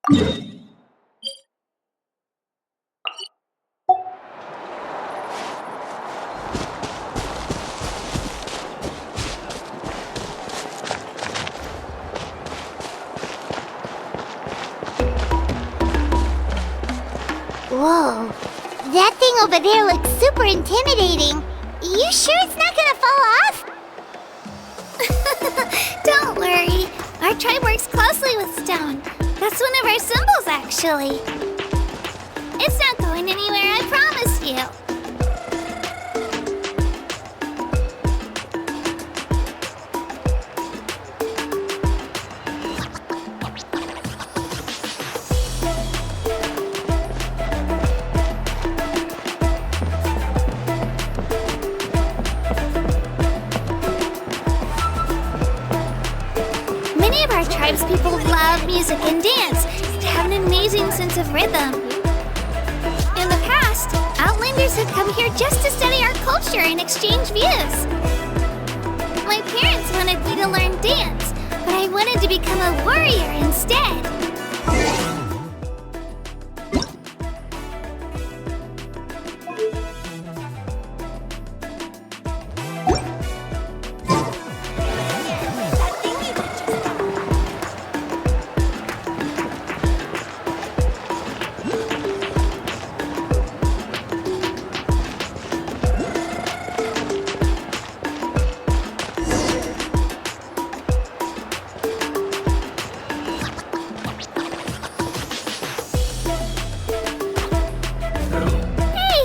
Whoa, that thing over there looks super intimidating. You sure it's not gonna fall off? Don't worry. Our tribe works closely with stone. That's one of our symbols, actually. It's not going anywhere, I promise you. Many of our tribespeople love music and dance. They have an amazing sense of rhythm. In the past, Outlanders have come here just to study our culture and exchange views. My parents wanted me to learn dance, but I wanted to become a warrior instead.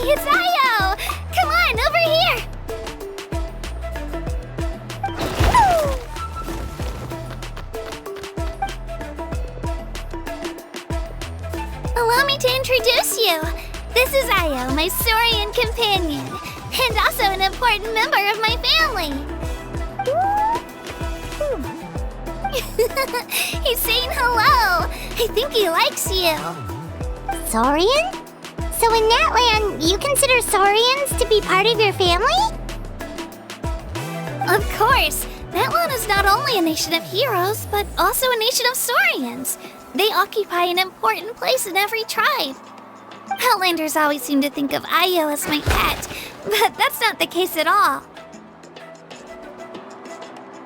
It's Ayo! Come on, over here! Allow me to introduce you. This is Ayo, my Saurian companion, and also an important member of my family. He's saying hello. I think he likes you. Saurian? So in Natlan, you consider Saurians to be part of your family? Of course. Natlan is not only a nation of heroes, but also a nation of Saurians. They occupy an important place in every tribe. Outlanders always seem to think of Ayo as my pet, but that's not the case at all.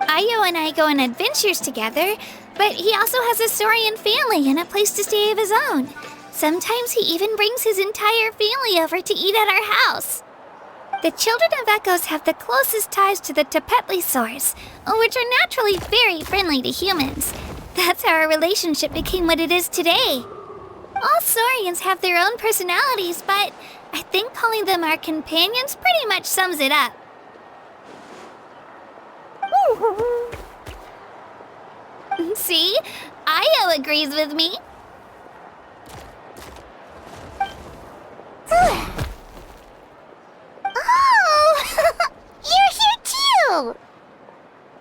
Ayo and I go on adventures together, but he also has a Saurian family and a place to stay of his own. Sometimes he even brings his entire family over to eat at our house. The children of Echoes have the closest ties to the Tepetlisaurs, which are naturally very friendly to humans. That's how our relationship became what it is today. All Saurians have their own personalities, but I think calling them our companions pretty much sums it up. See? Ayo agrees with me. Oh! You're here too!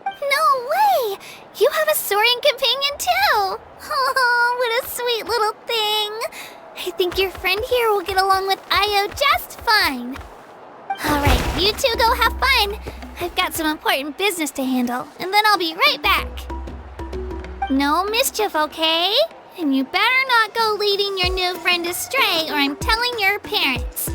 No way! You have a Saurian companion too! Oh, what a sweet little thing! I think your friend here will get along with Ayo just fine. Alright, you two go have fun. I've got some important business to handle, and then I'll be right back. No mischief, okay? And you better not go leading your new friend astray, or I'm telling your parents.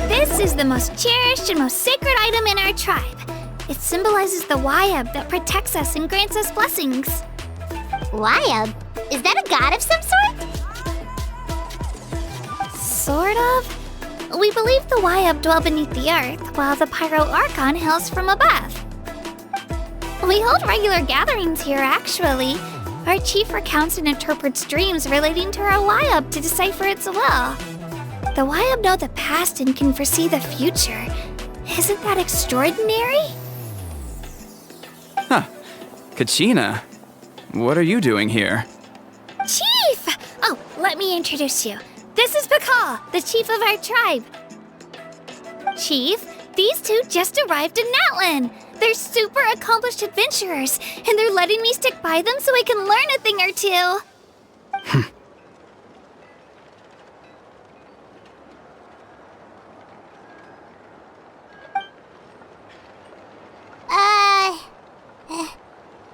This is the most cherished and most sacred item in our tribe. It symbolizes the Wayab that protects us and grants us blessings. Wayab? Is that a god of some sort? Sort of. We believe the Wayab dwell beneath the earth, while the Pyro Archon hails from above. We hold regular gatherings here, actually. Our chief recounts and interprets dreams relating to our Wayab to decipher its will. The Wayab know the past and can foresee the future. Isn't that extraordinary? Huh. Kachina, what are you doing here? Chief! Oh, let me introduce you. This is Pakal, the chief of our tribe. Chief, These two just arrived in Natlan. They're super accomplished adventurers, and they're letting me stick by them so I can learn a thing or two.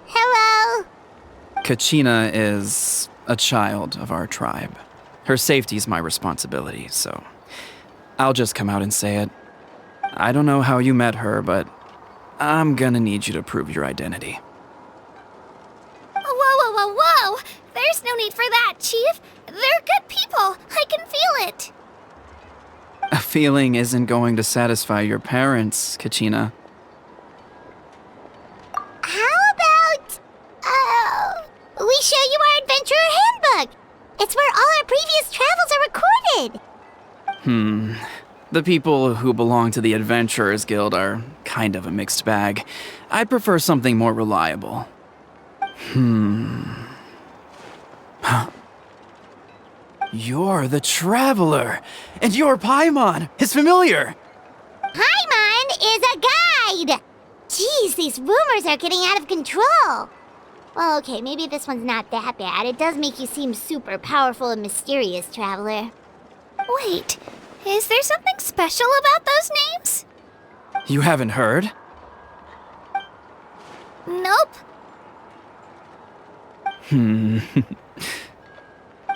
Hello? Kachina is a child of our tribe. Her safety's my responsibility, so I'll just come out and say it. I don't know how you met her, but I'm gonna need you to prove your identity. Whoa. There's no need for that, Chief. They're good people. I can feel it. A feeling isn't going to satisfy your parents, Kachina. How about, we show you our adventurer handbook? It's where all our previous travels are recorded. The people who belong to the Adventurers Guild are kind of a mixed bag. I'd prefer something more reliable. You're the Traveler, and your Paimon is familiar. Paimon is a guide! Jeez, these rumors are getting out of control. Well, okay, maybe this one's not that bad. It does make you seem super powerful and mysterious, Traveler. Wait, is there something special about those names? You haven't heard? Nope.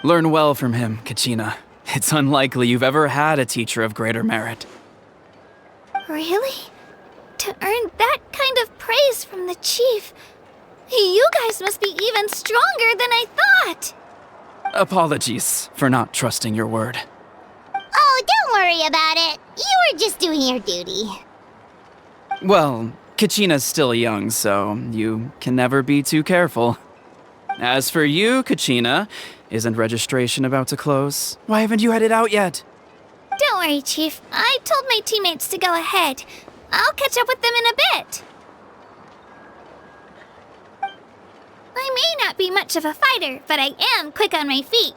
Learn well from him, Kachina. It's unlikely you've ever had a teacher of greater merit. Really? To earn that kind of praise from the Chief, you guys must be even stronger than I thought. Apologies for not trusting your word. Oh, don't worry about it. You were just doing your duty. Well, Kachina's still young, so you can never be too careful. As for you, Kachina, isn't registration about to close? Why haven't you headed out yet? Don't worry, Chief. I told my teammates to go ahead. I'll catch up with them in a bit. I may not be much of a fighter, but I am quick on my feet.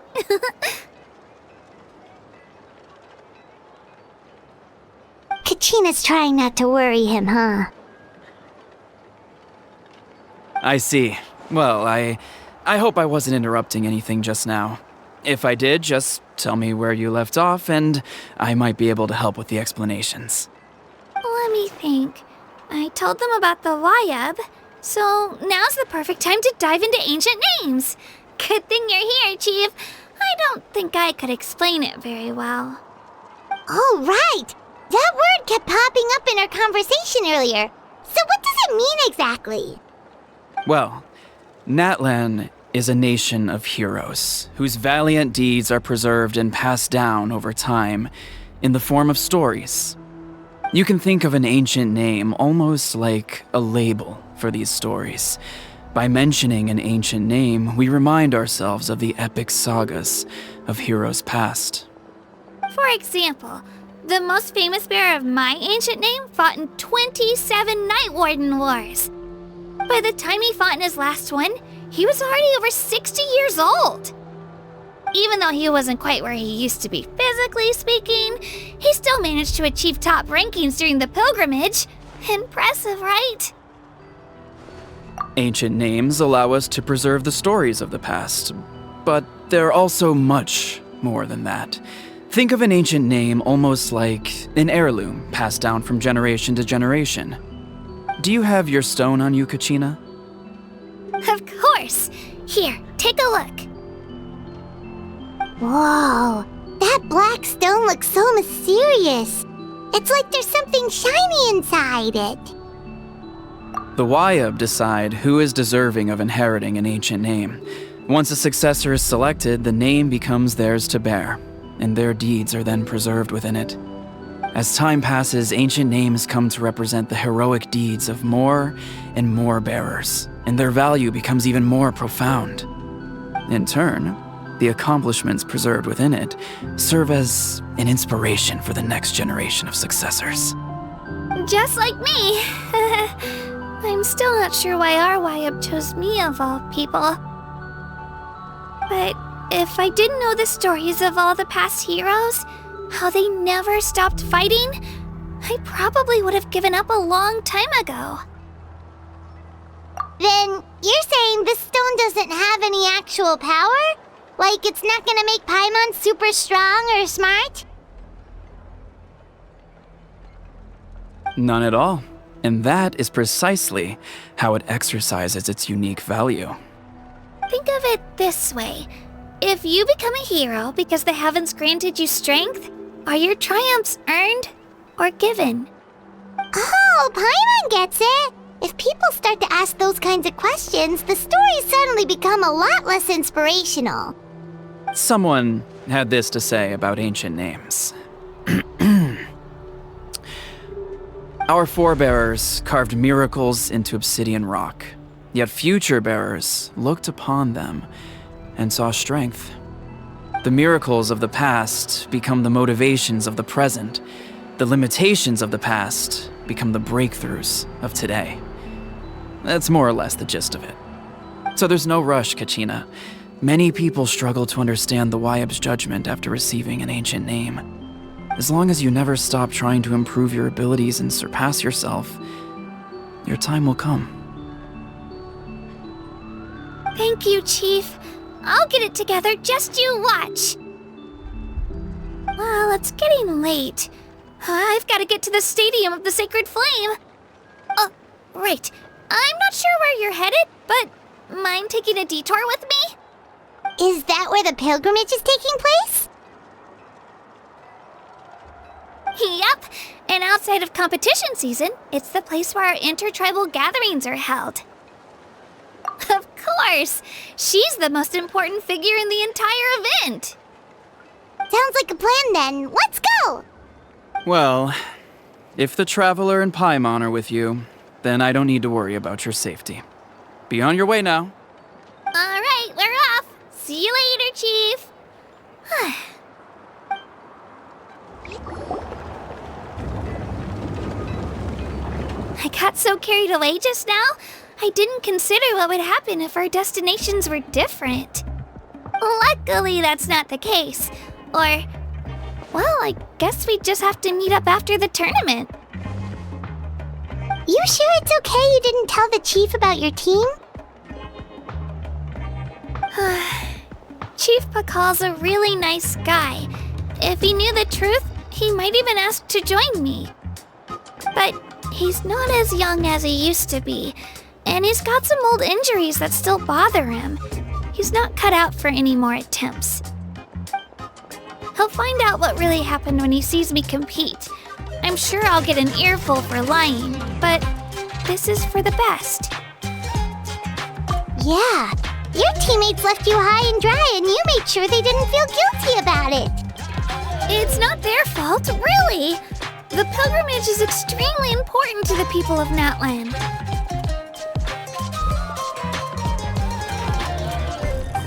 Kachina's trying not to worry him, huh? I see. Well, I hope I wasn't interrupting anything just now. If I did, just tell me where you left off, and I might be able to help with the explanations. Let me think. I told them about the Wayab, so now's the perfect time to dive into ancient names. Good thing you're here, Chief. I don't think I could explain it very well. Oh, right! That word kept popping up in our conversation earlier. So what does it mean exactly? Well, Natlan is a nation of heroes whose valiant deeds are preserved and passed down over time in the form of stories. You can think of an ancient name almost like a label for these stories. By mentioning an ancient name, we remind ourselves of the epic sagas of heroes past. For example, the most famous bearer of my ancient name fought in 27 Night Warden Wars. By the time he fought in his last one, he was already over 60 years old. Even though he wasn't quite where he used to be physically speaking, he still managed to achieve top rankings during the pilgrimage. Impressive, right? Ancient names allow us to preserve the stories of the past, but they're also much more than that. Think of an ancient name almost like an heirloom passed down from generation to generation. Do you have your stone on you, Kachina? Of course. Here, take a look. Whoa, that black stone looks so mysterious. It's like there's something shiny inside it. The Wayab decide who is deserving of inheriting an ancient name. Once a successor is selected, the name becomes theirs to bear, and their deeds are then preserved within it. As time passes, ancient names come to represent the heroic deeds of more and more bearers, and their value becomes even more profound. In turn, the accomplishments preserved within it serve as an inspiration for the next generation of successors. Just like me. I'm still not sure why our Wayab chose me of all people. But if I didn't know the stories of all the past heroes, how they never stopped fighting, I probably would have given up a long time ago. Then you're saying this stone doesn't have any actual power? Like it's not gonna make Paimon super strong or smart? None at all. And that is precisely how it exercises its unique value. Think of it this way. If you become a hero because the heavens granted you strength, are your triumphs earned or given? Oh, Paimon gets it! If people start to ask those kinds of questions, the stories suddenly become a lot less inspirational. Someone had this to say about ancient names. Our forebears carved miracles into obsidian rock, yet future bearers looked upon them and saw strength. The miracles of the past become the motivations of the present. The limitations of the past become the breakthroughs of today. That's more or less the gist of it. So there's no rush, Kachina. Many people struggle to understand the Wyab's judgment after receiving an ancient name. As long as you never stop trying to improve your abilities and surpass yourself, your time will come. Thank you, Chief. I'll get it together, just you watch. Well, it's getting late. I've got to get to the Stadium of the Sacred Flame. Oh, right. I'm not sure where you're headed, but mind taking a detour with me? Is that where the pilgrimage is taking place? Yep, and outside of competition season, it's the place where our intertribal gatherings are held. Of course! She's the most important figure in the entire event! Sounds like a plan then. Let's go! Well, if the Traveler and Paimon are with you, then I don't need to worry about your safety. Be on your way now. Alright, we're off! See you later, Chief! I got so carried away just now, I didn't consider what would happen if our destinations were different. Luckily, that's not the case. Or, well, I guess we just have to meet up after the tournament. You sure it's okay you didn't tell the chief about your team? Chief Pakal's a really nice guy. If he knew the truth, he might even ask to join me. But he's not as young as he used to be, and he's got some old injuries that still bother him. He's not cut out for any more attempts. He'll find out what really happened when he sees me compete. I'm sure I'll get an earful for lying, but this is for the best. Yeah, your teammates left you high and dry and you made sure they didn't feel guilty about it. It's not their fault, really. The pilgrimage is extremely important to the people of Natlan.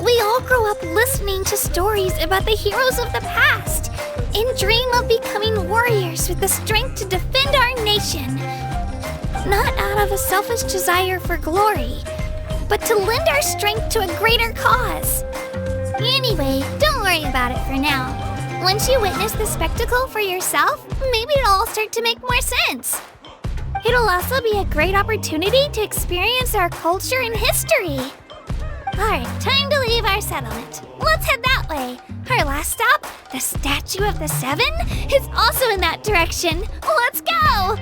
We all grow up listening to stories about the heroes of the past and dream of becoming warriors with the strength to defend our nation. Not out of a selfish desire for glory, but to lend our strength to a greater cause. Anyway, don't worry about it for now. Once you witness the spectacle for yourself, maybe it'll all start to make more sense. It'll also be a great opportunity to experience our culture and history. Alright, time to leave our settlement. Let's head that way. Our last stop, the Statue of the Seven, is also in that direction. Let's go!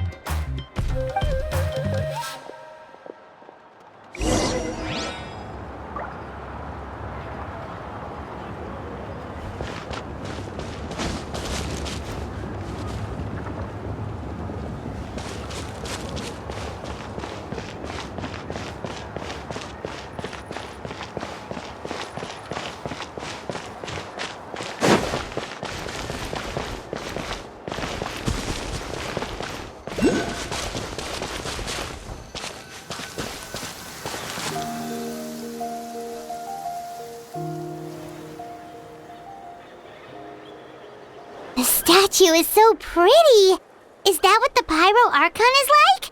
The statue is so pretty. Is that what the Pyro Archon is like?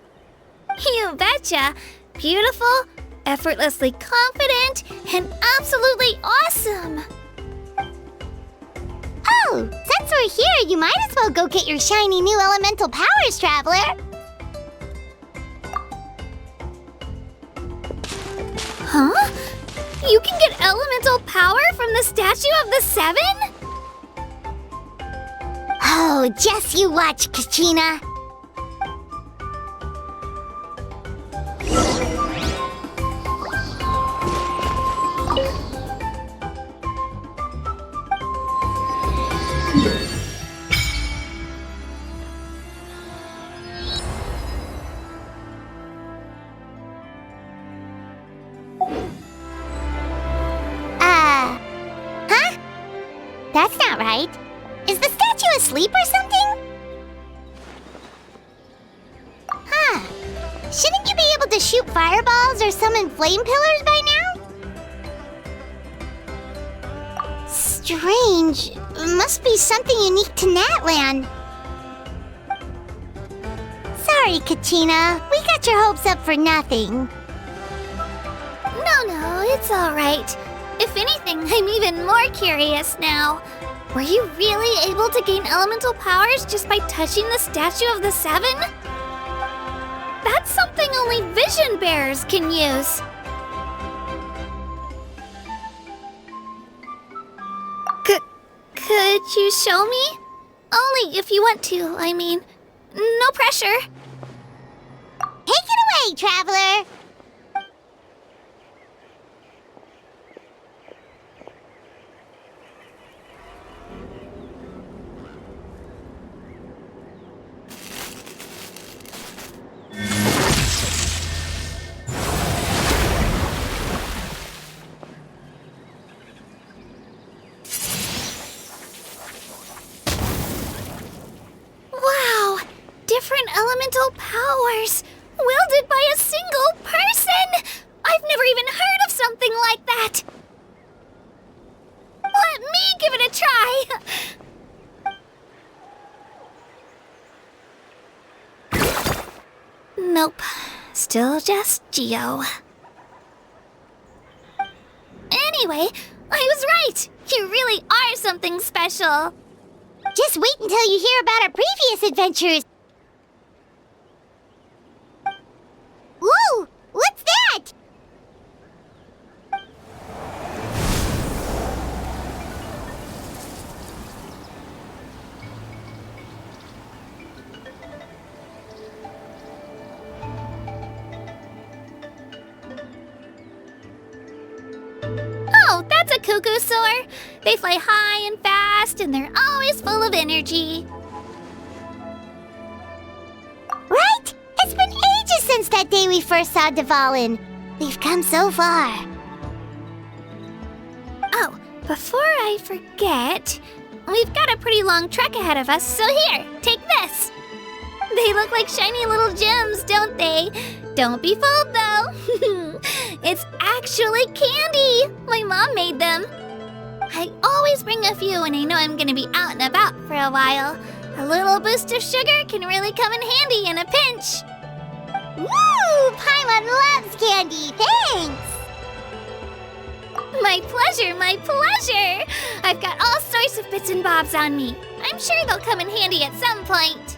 You betcha! Beautiful, effortlessly confident, and absolutely awesome! Oh, since we're here, you might as well go get your shiny new elemental powers, Traveler. Huh? You can get elemental power from the Statue of the Seven? Oh, just you watch, Kachina. Huh? That's not right. Is the statue asleep or something? Huh. Shouldn't you be able to shoot fireballs or summon flame pillars by now? Strange. Must be something unique to Natlan. Sorry, Kachina. We got your hopes up for nothing. No, it's all right. If anything, I'm even more curious now. Were you really able to gain elemental powers just by touching the Statue of the Seven? That's something only vision bearers can use. Could you show me? Only if you want to, I mean. No pressure. Take it away, Traveler! Wow! Different elemental powers! Wielded by a single person! I've never even heard of something like that! Let me give it a try! Nope. Still just Geo. Anyway, I was right! You really are something special! Just wait until you hear about our previous adventures. Ooh! What's that? Oh, that's a cuckoo soar. They fly high and fast, and they're always full of energy. Right? It's been ages since that day we first saw Dvalin. We've come so far. Oh, before I forget, we've got a pretty long trek ahead of us, so here, take this. They look like shiny little gems, don't they? Don't be fooled, though. It's actually candy. My mom made them. I always bring a few when I know I'm gonna be out and about for a while. A little boost of sugar can really come in handy in a pinch. Woo! Paimon loves candy. Thanks. My pleasure, my pleasure! I've got all sorts of bits and bobs on me. I'm sure they'll come in handy at some point.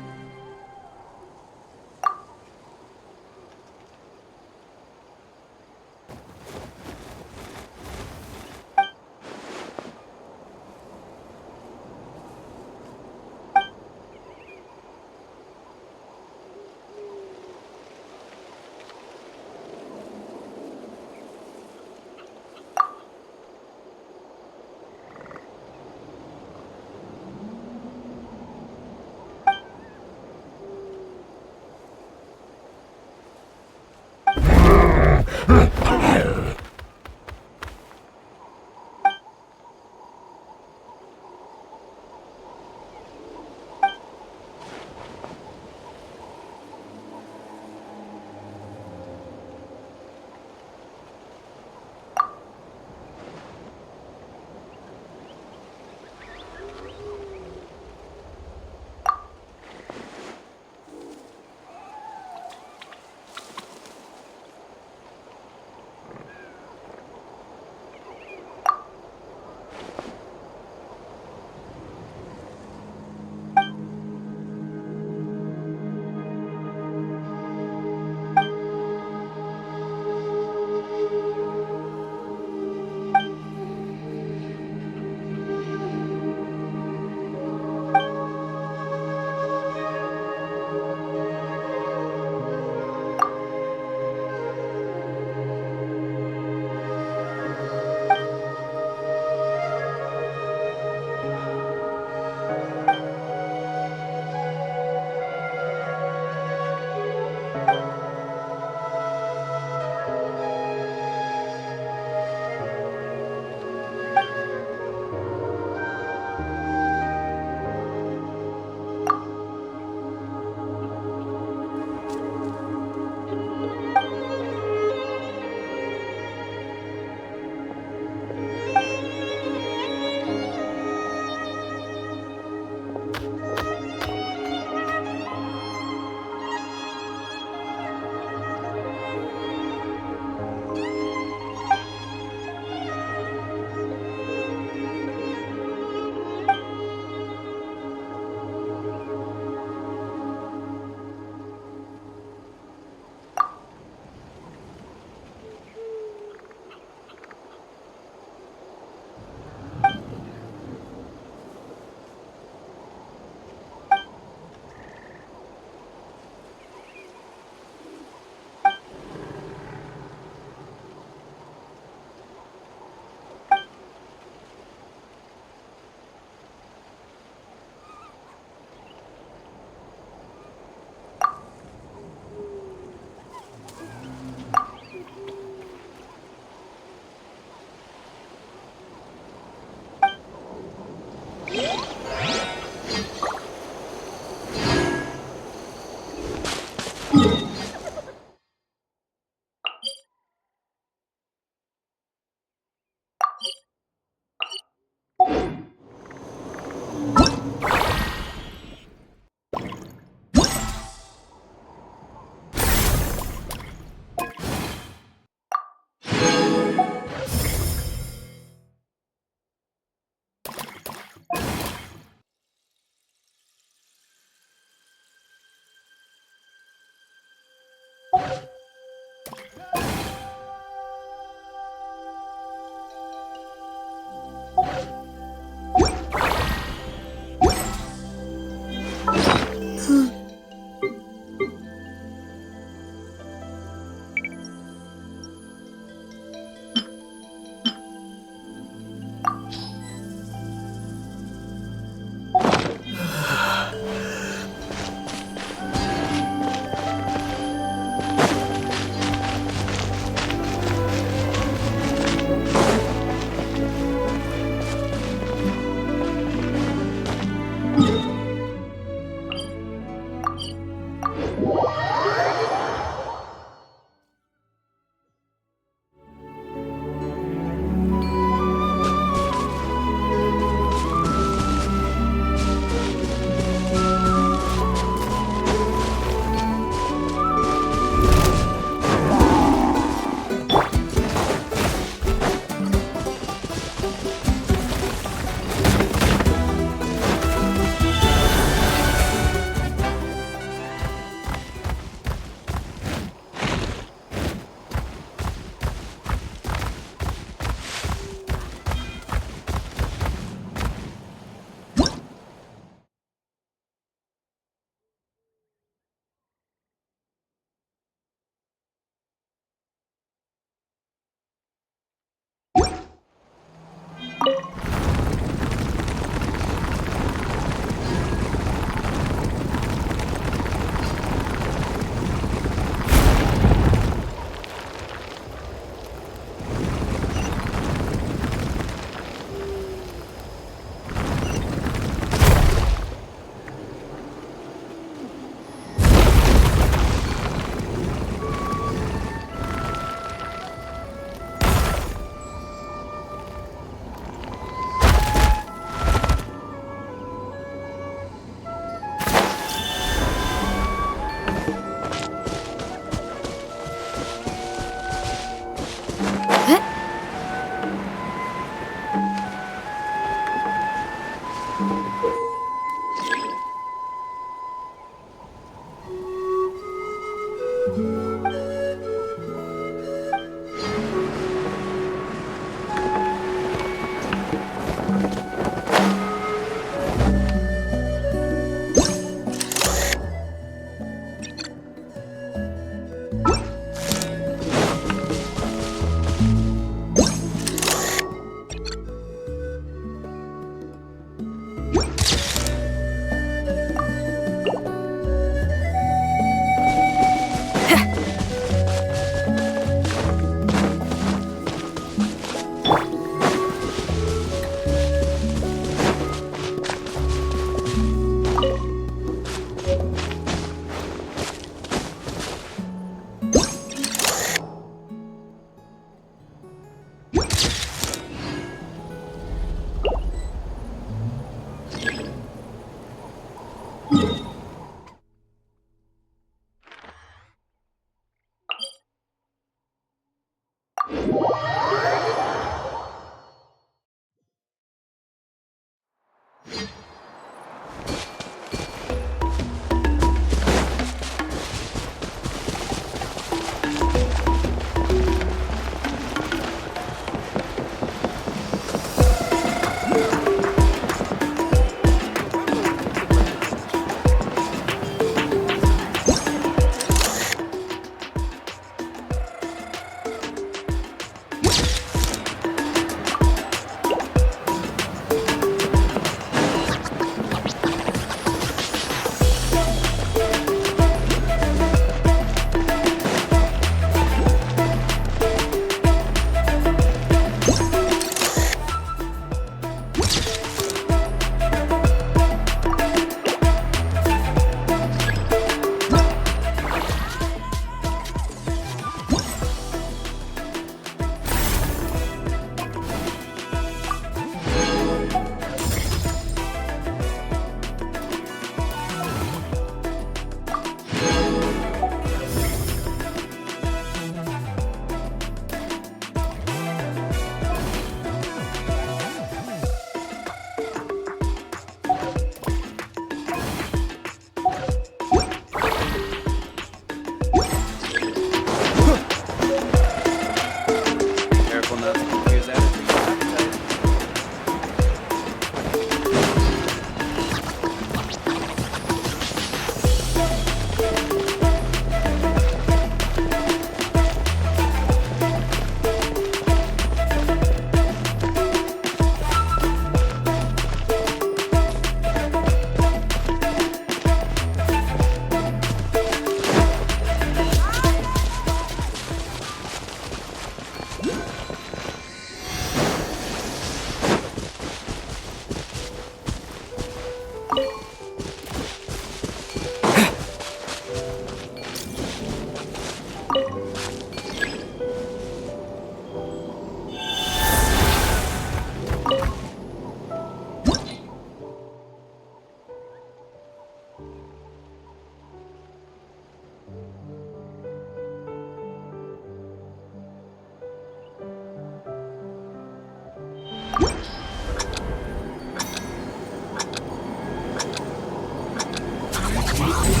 you